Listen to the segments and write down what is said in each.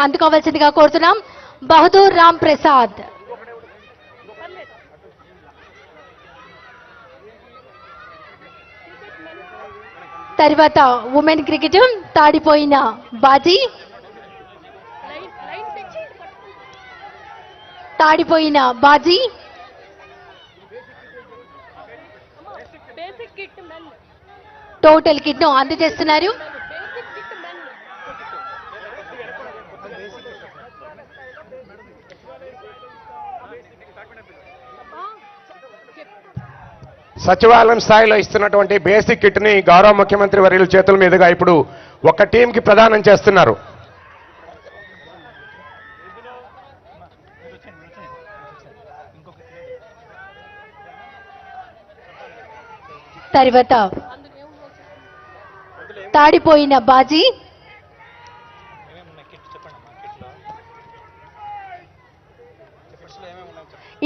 అందుకోవాల్సిందిగా కోరుతున్నాం. బహదూర్ రామ్ ప్రసాద్. తర్వాత women cricket తాడిపోయిన bhaji. తాడిపోయిన bhaji. Total kit ను అందజేస్తున్నారు. సచివాలయం స్థాయిలో ఇస్తున్నటువంటి బేసిక్ కిట్ ని గౌరవ ముఖ్యమంత్రి వర్యుల చేతుల మీదుగా ఇప్పుడు ఒక టీంకి ప్రదానం చేస్తున్నారు. తర్వాత తాడిపోయిన బాజీ.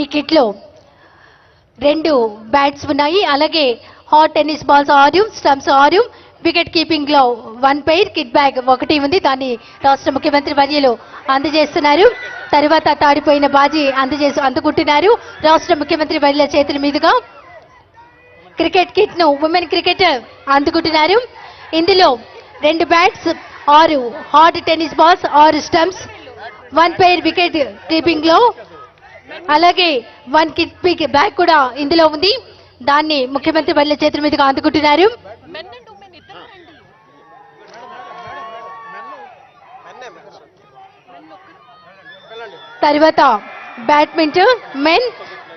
ఈ కిట్ లో 2 బ్యాట్స్ ఉన్నాయి. అలాగే hot tennis balls 6, stumps 6, wicket keeping లో 1 పెయిర్, కిట్ బ్యాగ్ 1 ఉంది. దాన్ని రాష్ట్ర ముఖ్యమంత్రి వర్యులు అందజేస్తున్నారు. తర్వాత తాడిపోయిన బాజీ అందుకుంటున్నారు రాష్ట్ర ముఖ్యమంత్రి వర్యుల చేతుల మీదుగా. క్రికెట్ కిట్ ను ఉమెన్ క్రికెట్ అందుకుంటున్నారు. ఇందులో 2 bats, 6 hot tennis balls, 6 stumps, 1 pair wicket keeping లో, అలాగే 1 కిట్ బ్యాగ్ కూడా ఇందులో ఉంది. దాన్ని ముఖ్యమంత్రి వర్యుల చేతుల మీదుగా అందుకుంటున్నారు. తర్వాత బ్యాడ్మింటన్ మెన్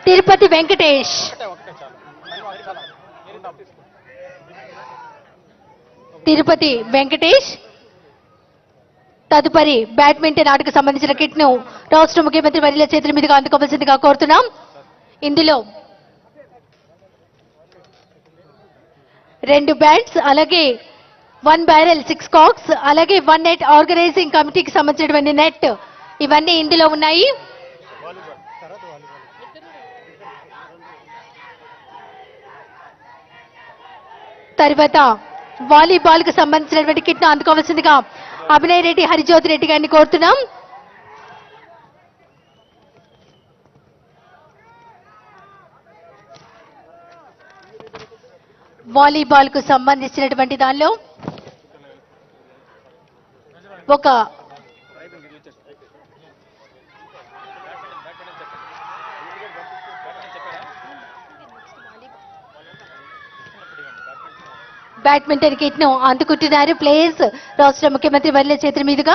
తిరుపతి వెంకటేష్. తిరుపతి వెంకటేష్ తదుపరి బ్యాడ్మింటన్ ఆటకు సంబంధించిన కిట్ ను రాష్ట్ర ముఖ్యమంత్రి వర్యుల చేతుల మీదుగా అందుకోవాల్సిందిగా కోరుతున్నాం. ఇందులో 2 బ్యాట్స్, అలాగే 1 బ్యారెల్, 6 కాక్స్, అలాగే 1 నెట్ ఆర్గనైజింగ్ కమిటీకి సంబంధించినటువంటి నెట్, ఇవన్నీ ఇందులో ఉన్నాయి. తర్వాత వాలీబాల్ కు సంబంధించినటువంటి కిట్ ను అందుకోవాల్సిందిగా అభినయ్ రెడ్డి, హరిజ్యోతి రెడ్డి గారిని కోరుతున్నాం. వాలీబాల్ కు సంబంధించినటువంటి దానిలో ఒక బ్యాడ్మింటన్ కిట్ ను అందుకుంటున్నారు ప్లేయర్స్ రాష్ట్ర ముఖ్యమంత్రి వర్యుల చేతుల మీదుగా.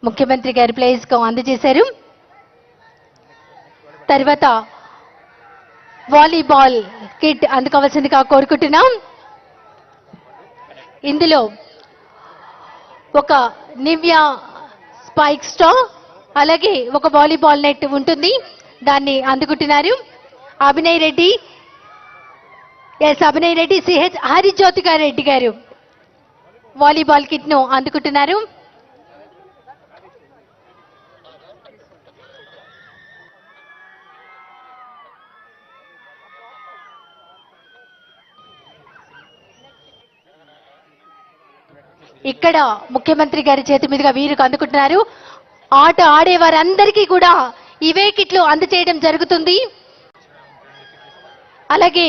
ముఖ్యమంత్రి గారి ప్లేయర్స్ కు అందజేశారు. తర్వాత వాలీబాల్ కిట్ అందుకోవాల్సిందిగా కోరుకుంటున్నాం. ఇందులో ఒక నివ్యా స్పైక్ స్టా, అలాగే ఒక వాలీబాల్ నెట్ ఉంటుంది. దాన్ని అందుకుంటున్నారు అభినయ్ రెడ్డి, అభినయ్ రెడ్డి, సిహెచ్ హరిజ్యోతి రెడ్డి గారు వాలీబాల్ కిట్ ను అందుకుంటున్నారు. ఇక్కడ ముఖ్యమంత్రి గారి చేతి మీదుగా వీరికి అందుకుంటున్నారు. ఆట ఆడే వారందరికీ కూడా ఇవే కిట్లు అందజేయడం జరుగుతుంది. అలాగే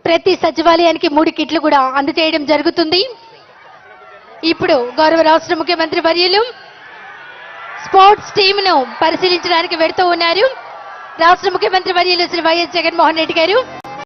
ప్రతి సచివాలయానికి 3 కిట్లు కూడా అందజేయడం జరుగుతుంది. ఇప్పుడు గౌరవ రాష్ట్ర ముఖ్యమంత్రి వర్యులు స్పోర్ట్స్ టీమ్ ను పరిశీలించడానికి వెళ్తూ ఉన్నారు. రాష్ట్ర ముఖ్యమంత్రి వర్యులు శ్రీ వైఎస్ జగన్మోహన్ రెడ్డి గారు